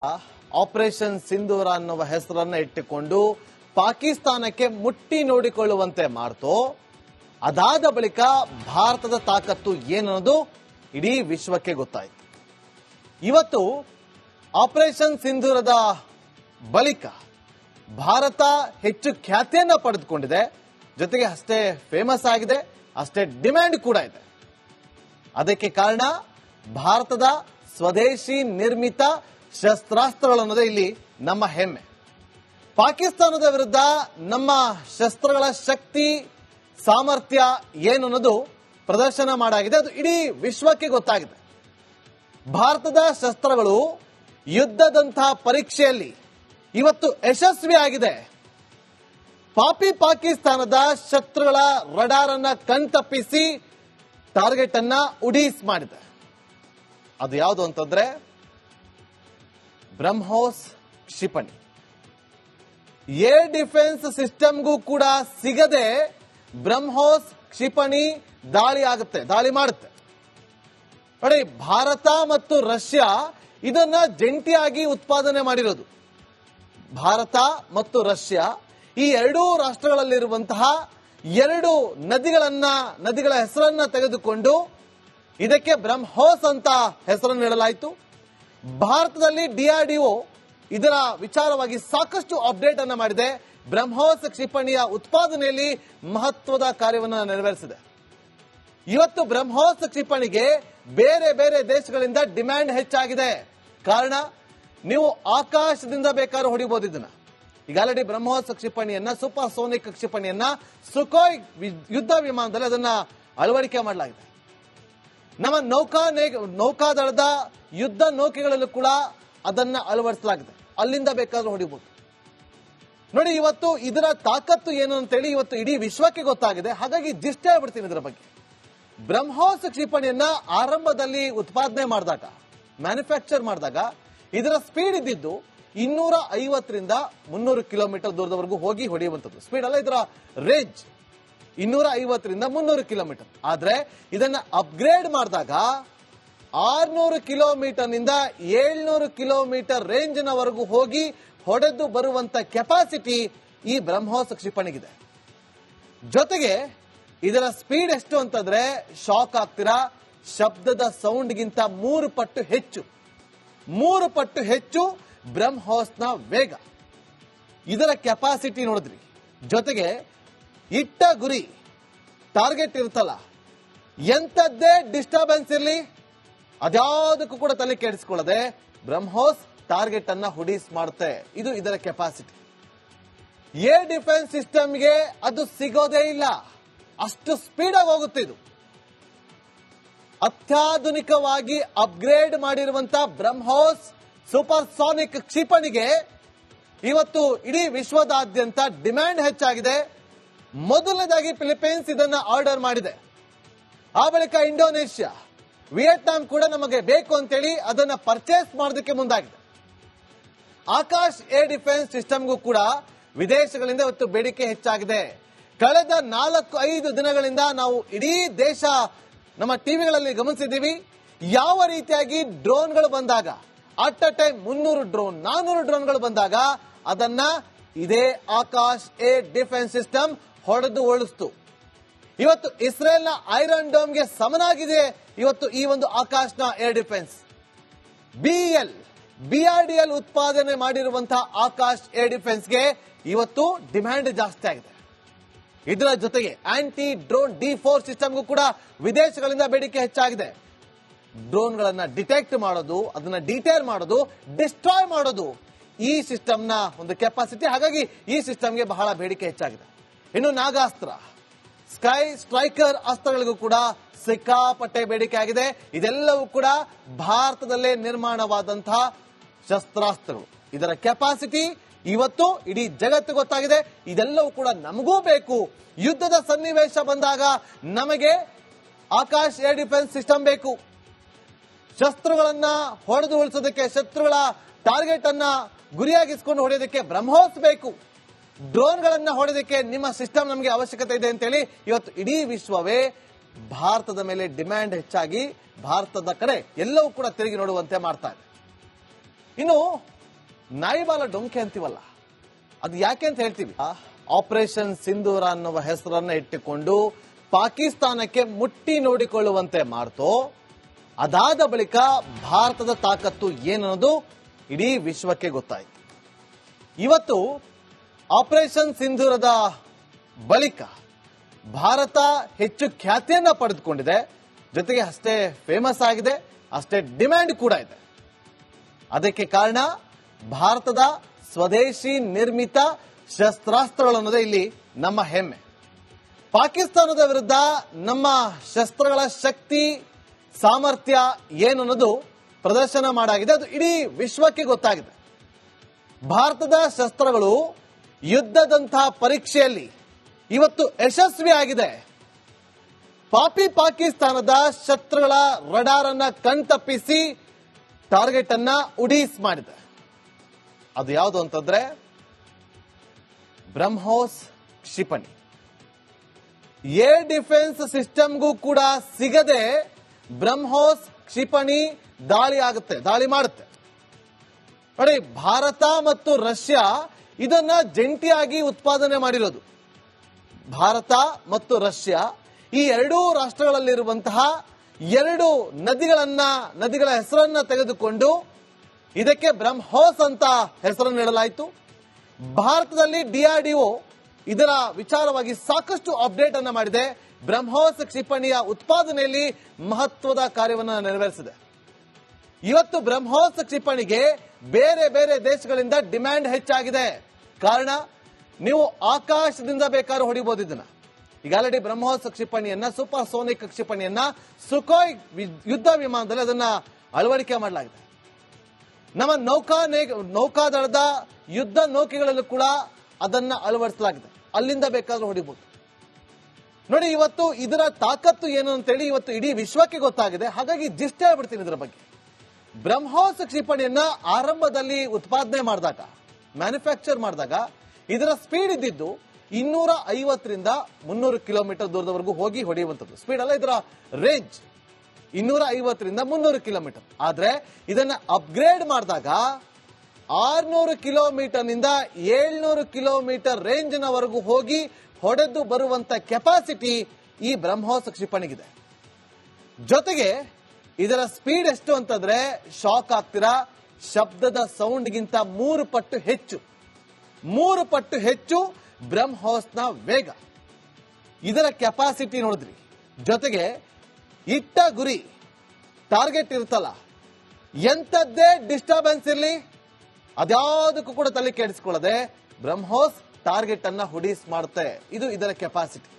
Operation ಸಿಂಧೂರ ಅನ್ನುವ ಹೆಸರನ್ನ ಇಟ್ಟುಕೊಂಡು ಪಾಕಿಸ್ತಾನಕ್ಕೆ ಮುಟ್ಟಿ ನೋಡಿಕೊಳ್ಳುವಂತೆ ಮಾಡ್ತು. ಅದಾದ ಬಳಿಕ ಭಾರತದ ತಾಕತ್ತು ಏನನ್ನೋದು ಇಡೀ ವಿಶ್ವಕ್ಕೆ ಗೊತ್ತಾಯಿತು. ಇವತ್ತು ಆಪರೇಷನ್ ಸಿಂಧೂರದ ಬಳಿಕ ಭಾರತ ಹೆಚ್ಚು ಖ್ಯಾತಿಯನ್ನ ಪಡೆದುಕೊಂಡಿದೆ, ಜೊತೆಗೆ ಅಷ್ಟೇ ಫೇಮಸ್ ಆಗಿದೆ, ಅಷ್ಟೇ ಡಿಮ್ಯಾಂಡ್ ಕೂಡ ಇದೆ. ಅದಕ್ಕೆ ಕಾರಣ ಭಾರತದ ಸ್ವದೇಶಿ ನಿರ್ಮಿತ ಶಸ್ತ್ರಾಸ್ತ್ರಗಳನ್ನೋದೇ ಇಲ್ಲಿ ನಮ್ಮ ಹೆಮ್ಮೆ. ಪಾಕಿಸ್ತಾನದ ವಿರುದ್ಧ ನಮ್ಮ ಶಸ್ತ್ರಗಳ ಶಕ್ತಿ ಸಾಮರ್ಥ್ಯ ಏನು ಅನ್ನೋದು ಪ್ರದರ್ಶನ ಮಾಡಾಗಿದೆ, ಅದು ಇಡೀ ವಿಶ್ವಕ್ಕೆ ಗೊತ್ತಾಗಿದೆ. ಭಾರತದ ಶಸ್ತ್ರಗಳು ಯುದ್ಧದಂತಹ ಪರೀಕ್ಷೆಯಲ್ಲಿ ಇವತ್ತು ಯಶಸ್ವಿಯಾಗಿದೆ. ಪಾಕಿಸ್ತಾನದ ಶತ್ರುಗಳ ರಡಾರ್ ಅನ್ನ ಕಣ್ತಪ್ಪಿಸಿ ಟಾರ್ಗೆಟ್ ಅನ್ನ ಉಡೀಸ್ ಮಾಡಿದೆ. ಅದು ಯಾವುದು ಅಂತಂದ್ರೆ ಬ್ರಹ್ಮೋಸ್ ಕ್ಷಿಪಣಿ. ಏರ್ ಡಿಫೆನ್ಸ್ ಸಿಸ್ಟಮ್ಗೂ ಕೂಡ ಸಿಗದೆ ಬ್ರಹ್ಮೋಸ್ ಕ್ಷಿಪಣಿ ದಾಳಿ ಮಾಡುತ್ತೆ. ನೋಡಿ, ಭಾರತ ಮತ್ತು ರಷ್ಯಾ ಇದನ್ನ ಜಂಟಿಯಾಗಿ ಉತ್ಪಾದನೆ ಮಾಡಿರೋದು. ಭಾರತ ಮತ್ತು ರಷ್ಯಾ ಈ ಎರಡೂ ರಾಷ್ಟ್ರಗಳಲ್ಲಿರುವಂತಹ ಎರಡು ನದಿಗಳ ಹೆಸರನ್ನ ತೆಗೆದುಕೊಂಡು ಇದಕ್ಕೆ ಬ್ರಹ್ಮೋಸ್ ಅಂತ ಹೆಸರನ್ನು ನೀಡಲಾಯಿತು. ಭಾರತದಲ್ಲಿ DRDO ಇದರ ವಿಚಾರವಾಗಿ ಸಾಕಷ್ಟು ಅಪ್ಡೇಟ್ ಅನ್ನ ಮಾಡಿದೆ. ಬ್ರಹ್ಮೋಸ್ ಕ್ಷಿಪಣಿಯ ಉತ್ಪಾದನೆಯಲ್ಲಿ ಮಹತ್ವದ ಕಾರ್ಯವನ್ನು ನೆರವೇರಿಸಿದೆ. ಇವತ್ತು ಬ್ರಹ್ಮೋಸ್ ಕ್ಷಿಪಣಿಗೆ ಬೇರೆ ಬೇರೆ ದೇಶಗಳಿಂದ ಡಿಮ್ಯಾಂಡ್ ಹೆಚ್ಚಾಗಿದೆ. ಕಾರಣ, ನೀವು ಆಕಾಶದಿಂದ ಬೇಕಾದ್ರೂ ಹೊಡಿಬಹುದು ಇದನ್ನ. ಈಗ ಆಲ್ರೆಡಿ ಬ್ರಹ್ಮೋಸ್ ಕ್ಷಿಪಣಿಯನ್ನ, ಸೂಪರ್ ಸೋನಿಕ್ ಕ್ಷಿಪಣಿಯನ್ನ ಸುಖೋಯ್ ಯುದ್ಧ ವಿಮಾನದಲ್ಲಿ ಅದನ್ನ ಅಳವಡಿಕೆ ಮಾಡಲಾಗಿದೆ. ನಮ್ಮ ನೌಕಾದಳದ ಯುದ್ಧ ನೌಕೆಗಳಲ್ಲೂ ಕೂಡ ಅದನ್ನ ಅಳವಡಿಸಲಾಗಿದೆ. ಅಲ್ಲಿಂದ ಬೇಕಾದ್ರೂ ಹೊಡಿಬಹುದು. ನೋಡಿ, ಇವತ್ತು ಇದರ ತಾಕತ್ತು ಏನು ಅಂತೇಳಿ ಇವತ್ತು ಇಡೀ ವಿಶ್ವಕ್ಕೆ ಗೊತ್ತಾಗಿದೆ. ಹಾಗಾಗಿ ಜಿಸ್ಟ್ ಹೇಳ್ಬಿಡ್ತೀನಿ ಇದರ ಬಗ್ಗೆ. ಬ್ರಹ್ಮೋಸ್ ಕ್ಷಿಪಣಿಯನ್ನ ಆರಂಭದಲ್ಲಿ ಉತ್ಪಾದನೆ ಮಾಡಿದಾಗ, ಮ್ಯಾನುಫ್ಯಾಕ್ಚರ್ ಮಾಡಿದಾಗ ಇದರ ಸ್ಪೀಡ್ ಇದ್ದಿದ್ದು 250ರಿಂದ 300 ಕಿಲೋಮೀಟರ್ ದೂರದವರೆಗೂ ಹೋಗಿ ಹೊಡೆಯುವಂಥದ್ದು ಸ್ಪೀಡ್ ಅಲ್ಲ, ಇದರ ರೇಂಜ್ 250ರಿಂದ 300 ಕಿಲೋಮೀಟರ್. ಆದ್ರೆ ಇದನ್ನ ಅಪ್ಗ್ರೇಡ್ ಮಾಡಿದಾಗ 600 ಕಿಲೋಮೀಟರ್ನಿಂದ 700 ಕಿಲೋಮೀಟರ್ ರೇಂಜ್ನವರೆಗೂ ಹೋಗಿ ಹೊಡೆದು ಬರುವಂತ ಕೆಪಾಸಿಟಿ ಈ ಬ್ರಹ್ಮೋಸ್ ಕ್ಷಿಪಣಿಗಿದೆ. ಜೊತೆಗೆ ಇದರ ಸ್ಪೀಡ್ ಎಷ್ಟು ಅಂತಂದ್ರೆ, ಶಾಕ್ ಆಗ್ತೀರಾ, ಶಬ್ದದ ಸೌಂಡ್ಗಿಂತ 3 ಪಟ್ಟು ಹೆಚ್ಚು ಬ್ರಹ್ಮೋಸ್ನ ವೇಗ. ಇದರ ಕೆಪಾಸಿಟಿ ನೋಡಿದ್ರಿ. ಜೊತೆಗೆ ಇಟ್ಟ ಗುರಿ, ಟಾರ್ಗೆಟ್ ಇರುತ್ತಲ್ಲ, ಎಂಥದ್ದೇ ಡಿಸ್ಟರ್ಬೆನ್ಸ್ ಇರಲಿ ಅದ್ಯಾವುದಕ್ಕೂ ಕೂಡ ತಲೆ ಕೆಡಿಸ್ಕೊಳ್ಳದೆ ಬ್ರಹ್ಮೋಸ್ ಟಾರ್ಗೆಟ್ ಅನ್ನ ಹುಡೀಸ್ ಮಾಡುತ್ತೆ. ಇದು ಇದರ ಕೆಪಾಸಿಟಿ. ಏರ್ ಡಿಫೆನ್ಸ್ ಸಿಸ್ಟಮ್ಗೆ ಅದು ಸಿಗೋದೇ ಇಲ್ಲ, ಅಷ್ಟು ಸ್ಪೀಡ್ ಆಗಿ ಹೋಗುತ್ತೆ. ಇದು ಅತ್ಯಾಧುನಿಕವಾಗಿ ಅಪ್ಗ್ರೇಡ್ ಮಾಡಿರುವಂತಹ ಬ್ರಹ್ಮೋಸ್ ಸೂಪರ್ ಸಾನಿಕ್ ಕ್ಷಿಪಣಿಗೆ ಇವತ್ತು ಇಡೀ ವಿಶ್ವದಾದ್ಯಂತ ಡಿಮ್ಯಾಂಡ್ ಹೆಚ್ಚಾಗಿದೆ. ಮೊದಲನೇದಾಗಿ ಫಿಲಿಪೈನ್ಸ್ ಇದನ್ನ ಆರ್ಡರ್ ಮಾಡಿದೆ. ಆ ಬಳಿಕ ಇಂಡೋನೇಷ್ಯಾ, ವಿಯೆಟ್ನಾಂ ಕೂಡ ನಮಗೆ ಬೇಕು ಅಂತೇಳಿ ಅದನ್ನ ಪರ್ಚೇಸ್ ಮಾಡೋದಕ್ಕೆ ಮುಂದಾಗಿದೆ. ಆಕಾಶ್ ಏರ್ ಡಿಫೆನ್ಸ್ ಸಿಸ್ಟಮ್ಗೂ ಕೂಡ ವಿದೇಶಗಳಿಂದ ಇವತ್ತು ಬೇಡಿಕೆ ಹೆಚ್ಚಾಗಿದೆ. ಕಳೆದ 4-5 ದಿನಗಳಿಂದ ನಾವು ಇಡೀ ದೇಶ ನಮ್ಮ ಟಿವಿಗಳಲ್ಲಿ ಗಮನಿಸಿದ್ದೀವಿ. ಯಾವ ರೀತಿಯಾಗಿ ಡ್ರೋನ್ಗಳು ಬಂದಾಗ, ಅಟ್ ಅ ಟೈಮ್ 300 ಡ್ರೋನ್ 400 ಡ್ರೋನ್ಗಳು ಬಂದಾಗ ಅದನ್ನ ಇದೇ ಆಕಾಶ್ ಏರ್ ಡಿಫೆನ್ಸ್ ಸಿಸ್ಟಮ್ ಹೊಡೆದು ಓಡಿಸ್ತು. ಇವತ್ತು ಇಸ್ರೇಲ್ನ ಐರನ್ ಡೋಮ್ಗೆ ಸಮನಾಗಿದೆ ಇವತ್ತು ಈ ಒಂದು ಆಕಾಶ್ನ ಏರ್ ಡಿಫೆನ್ಸ್. BRDL ಉತ್ಪಾದನೆ ಮಾಡಿರುವಂತಹ ಆಕಾಶ್ ಏರ್ ಡಿಫೆನ್ಸ್ಗೆ ಇವತ್ತು ಡಿಮ್ಯಾಂಡ್ ಜಾಸ್ತಿ ಆಗಿದೆ. ಇದರ ಜೊತೆಗೆ ಆಂಟಿ ಡ್ರೋನ್ D4 ಸಿಸ್ಟಮ್ಗೂ ಕೂಡ ವಿದೇಶಗಳಿಂದ ಬೇಡಿಕೆ ಹೆಚ್ಚಾಗಿದೆ. ಡ್ರೋನ್ಗಳನ್ನ ಡಿಟೆಕ್ಟ್ ಮಾಡೋದು, ಅದನ್ನ ಡಿಟೇಲ್ ಮಾಡೋದು, ಡಿಸ್ಟ್ರಾಯ್ ಮಾಡೋದು ಈ ಸಿಸ್ಟಮ್ನ ಒಂದು ಕೆಪಾಸಿಟಿ. ಹಾಗಾಗಿ ಈ ಸಿಸ್ಟಮ್ಗೆ ಬಹಳ ಬೇಡಿಕೆ ಹೆಚ್ಚಾಗಿದೆ. ಇನ್ನು ನಾಗಾಸ್ತ್ರ, ಸ್ಕೈ ಸ್ಟ್ರೈಕರ್ ಅಸ್ತ್ರಗಳಿಗೂ ಕೂಡ ಸಿಕ್ಕಾಪಟ್ಟೆ ಬೇಡಿಕೆ ಆಗಿದೆ. ಇದೆಲ್ಲವೂ ಕೂಡ ಭಾರತದಲ್ಲೇ ನಿರ್ಮಾಣವಾದಂತಹ ಶಸ್ತ್ರಾಸ್ತ್ರಗಳು. ಇದರ ಕೆಪಾಸಿಟಿ ಇವತ್ತು ಇಡೀ ಜಗತ್ತು ಗೊತ್ತಾಗಿದೆ. ಇದೆಲ್ಲವೂ ಕೂಡ ನಮಗೂ ಬೇಕು. ಯುದ್ಧದ ಸನ್ನಿವೇಶ ಬಂದಾಗ ನಮಗೆ ಆಕಾಶ್ ಏರ್ ಡಿಫೆನ್ಸ್ ಸಿಸ್ಟಮ್ ಬೇಕು. ಶಸ್ತ್ರಗಳನ್ನ ಹೊಡೆದು ಉಳಿಸೋದಕ್ಕೆ, ಶತ್ರುಗಳ ಟಾರ್ಗೆಟ್ ಅನ್ನ ಗುರಿಯಾಗಿಸಿಕೊಂಡು ಹೊಡೆಯೋದಕ್ಕೆ ಬ್ರಹ್ಮೋಸ್ ಬೇಕು. ಡ್ರೋನ್ಗಳನ್ನ ಹೊಡೆಯೋದಕ್ಕೆ ನಿಮ್ಮ ಸಿಸ್ಟಮ್ ನಮಗೆ ಅವಶ್ಯಕತೆ ಇದೆ ಅಂತೇಳಿ ಇವತ್ತು ಇಡೀ ವಿಶ್ವವೇ ಭಾರತದ ಮೇಲೆ ಡಿಮ್ಯಾಂಡ್ ಹೆಚ್ಚಾಗಿ ಭಾರತದ ಕಡೆ ಎಲ್ಲವೂ ಕೂಡ ತಿರುಗಿ ನೋಡುವಂತೆ ಮಾಡ್ತಾ ಇದೆ. ಇನ್ನು ನಾಯಿಬಾಲ ಡೊಂಕೆ ಅಂತೀವಲ್ಲ, ಅದು ಯಾಕೆ ಅಂತ ಹೇಳ್ತೀವಿ. ಆಪರೇಷನ್ ಸಿಂಧೂರ ಅನ್ನುವ ಹೆಸರನ್ನ ಇಟ್ಟುಕೊಂಡು ಪಾಕಿಸ್ತಾನಕ್ಕೆ ಮುಟ್ಟಿ ನೋಡಿಕೊಳ್ಳುವಂತೆ ಮಾಡ್ತೋ, ಅದಾದ ಬಳಿಕ ಭಾರತದ ತಾಕತ್ತು ಏನನ್ನೋದು ಇಡೀ ವಿಶ್ವಕ್ಕೆ ಗೊತ್ತಾಯಿತು. ಇವತ್ತು ಆಪರೇಷನ್ ಸಿಂಧೂರದ ಬಳಿಕ ಭಾರತ ಹೆಚ್ಚು ಖ್ಯಾತಿಯನ್ನ ಪಡೆದುಕೊಂಡಿದೆ, ಜೊತೆಗೆ ಅಷ್ಟೇ ಫೇಮಸ್ ಆಗಿದೆ, ಅಷ್ಟೇ ಡಿಮ್ಯಾಂಡ್ ಕೂಡ ಇದೆ. ಅದಕ್ಕೆ ಕಾರಣ ಭಾರತದ ಸ್ವದೇಶಿ ನಿರ್ಮಿತ ಶಸ್ತ್ರಾಸ್ತ್ರಗಳನ್ನೋದೇ ಇಲ್ಲಿ ನಮ್ಮ ಹೆಮ್ಮೆ. ಪಾಕಿಸ್ತಾನದ ವಿರುದ್ಧ ನಮ್ಮ ಶಸ್ತ್ರಗಳ ಶಕ್ತಿ ಸಾಮರ್ಥ್ಯ ಏನನ್ನೋದು ಪ್ರದರ್ಶನ ಮಾಡಾಗಿದೆ, ಅದು ಇಡೀ ವಿಶ್ವಕ್ಕೆ ಗೊತ್ತಾಗಿದೆ. ಭಾರತದ ಶಸ್ತ್ರಗಳು ಯುದ್ಧದಂತಹ ಪರೀಕ್ಷೆಯಲ್ಲಿ ಇವತ್ತು ಯಶಸ್ವಿಯಾಗಿದೆ. ಪಾಕಿಸ್ತಾನದ ಶಸ್ತ್ರಗಳ ರಡಾರ್ ಅನ್ನ ಕಣ್ತಪ್ಪಿಸಿ ಟಾರ್ಗೆಟ್ ಅನ್ನ ಉಡೀಸ್ ಮಾಡಿದೆ. ಅದು ಯಾವುದು ಅಂತಂದ್ರೆ ಬ್ರಹ್ಮೋಸ್ ಕ್ಷಿಪಣಿ. ಏರ್ ಡಿಫೆನ್ಸ್ ಸಿಸ್ಟಮ್ಗೂ ಕೂಡ ಸಿಗದೆ ಬ್ರಹ್ಮೋಸ್ ಕ್ಷಿಪಣಿ ದಾಳಿ ಮಾಡುತ್ತೆ. ನೋಡಿ, ಭಾರತ ಮತ್ತು ರಷ್ಯಾ ಇದನ್ನ ಜಂಟಿಯಾಗಿ ಉತ್ಪಾದನೆ ಮಾಡಿರೋದು. ಭಾರತ ಮತ್ತು ರಷ್ಯಾ ಈ ಎರಡೂ ರಾಷ್ಟ್ರಗಳಲ್ಲಿರುವಂತಹ ಎರಡು ನದಿಗಳ ಹೆಸರನ್ನ ತೆಗೆದುಕೊಂಡು ಇದಕ್ಕೆ ಬ್ರಹ್ಮೋಸ್ ಅಂತ ಹೆಸರನ್ನು ನೀಡಲಾಯಿತು. ಭಾರತದಲ್ಲಿ DRDO ಇದರ ವಿಚಾರವಾಗಿ ಸಾಕಷ್ಟು ಅಪ್ಡೇಟ್ ಅನ್ನ ಮಾಡಿದೆ. ಬ್ರಹ್ಮೋಸ್ ಕ್ಷಿಪಣಿಯ ಉತ್ಪಾದನೆಯಲ್ಲಿ ಮಹತ್ವದ ಕಾರ್ಯವನ್ನು ನೆರವೇರಿಸಿದೆ. ಇವತ್ತು ಬ್ರಹ್ಮೋಸ್ ಕ್ಷಿಪಣಿಗೆ ಬೇರೆ ಬೇರೆ ದೇಶಗಳಿಂದ ಡಿಮ್ಯಾಂಡ್ ಹೆಚ್ಚಾಗಿದೆ. ಕಾರಣ, ನೀವು ಆಕಾಶದಿಂದ ಬೇಕಾದ್ರೂ ಹೊಡಿಬಹುದು ಇದನ್ನ. ಈಗ ಆಲ್ರೆಡಿ ಬ್ರಹ್ಮೋಸ್ ಕ್ಷಿಪಣಿಯನ್ನ, ಸೂಪರ್ ಸೋನಿಕ್ ಕ್ಷಿಪಣಿಯನ್ನ ಸುಖೋಯ್ ಯುದ್ಧ ವಿಮಾನದಲ್ಲಿ ಅದನ್ನ ಅಳವಡಿಕೆ ಮಾಡಲಾಗಿದೆ. ನಮ್ಮ ನೌಕಾದಳದ ಯುದ್ಧ ನೌಕೆಗಳಲ್ಲೂ ಕೂಡ ಅದನ್ನ ಅಳವಡಿಸಲಾಗಿದೆ. ಅಲ್ಲಿಂದ ಬೇಕಾದ್ರೂ ಹೊಡಿಬಹುದು. ನೋಡಿ, ಇವತ್ತು ಇದರ ತಾಕತ್ತು ಏನು ಅಂತೇಳಿ ಇವತ್ತು ಇಡೀ ವಿಶ್ವಕ್ಕೆ ಗೊತ್ತಾಗಿದೆ. ಹಾಗಾಗಿ ಜಿಸ್ಟ್ ಹೇಳ್ಬಿಡ್ತೀನಿ ಇದರ ಬಗ್ಗೆ. ಬ್ರಹ್ಮೋಸ್ ಕ್ಷಿಪಣಿಯನ್ನ ಆರಂಭದಲ್ಲಿ ಉತ್ಪಾದನೆ ಮಾಡಿದಾಗ, ಮ್ಯಾನುಫ್ಯಾಕ್ಚರ್ ಮಾಡಿದಾಗ ಇದರ ಸ್ಪೀಡ್ ಇದ್ದಿದ್ದು 250ರಿಂದ 300 ಕಿಲೋಮೀಟರ್ ದೂರದವರೆಗೂ ಹೋಗಿ ಹೊಡೆಯುವಂಥದ್ದು ಸ್ಪೀಡ್ ಅಲ್ಲ, ಇದರ ರೇಂಜ್ 250ರಿಂದ 300 ಕಿಲೋಮೀಟರ್. ಆದ್ರೆ ಇದನ್ನ ಅಪ್ಗ್ರೇಡ್ ಮಾಡಿದಾಗ 600 ಕಿಲೋಮೀಟರ್ನಿಂದ 700 ಕಿಲೋಮೀಟರ್ ರೇಂಜ್ನವರೆಗೂ ಹೋಗಿ ಹೊಡೆದು ಬರುವಂತ ಕೆಪಾಸಿಟಿ ಈ ಬ್ರಹ್ಮೋಸ್ ಕ್ಷಿಪಣಿಗಿದೆ. ಜೊತೆಗೆ ಇದರ ಸ್ಪೀಡ್ ಎಷ್ಟು ಅಂತಂದ್ರೆ, ಶಾಕ್ ಆಗ್ತೀರಾ, ಶಬ್ದದ ಸೌಂಡ್ಗಿಂತ 3 ಪಟ್ಟು ಹೆಚ್ಚು ಬ್ರಹ್ಮೋಸ್ನ ವೇಗ. ಇದರ ಕೆಪಾಸಿಟಿ ನೋಡಿದ್ರಿ. ಜೊತೆಗೆ ಇಟ್ಟ ಗುರಿ, ಟಾರ್ಗೆಟ್ ಇರುತ್ತಲ್ಲ, ಎಂಥದ್ದೇ ಡಿಸ್ಟರ್ಬೆನ್ಸ್ ಇರಲಿ ಅದ್ಯಾವುದಕ್ಕೂ ಕೂಡ ತಲೆ ಕೆಡಿಸಿಕೊಳ್ಳದೆ ಬ್ರಹ್ಮೋಸ್ ಟಾರ್ಗೆಟ್ ಅನ್ನ ಹುಡೀಸ್ ಮಾಡುತ್ತೆ. ಇದು ಇದರ ಕೆಪಾಸಿಟಿ.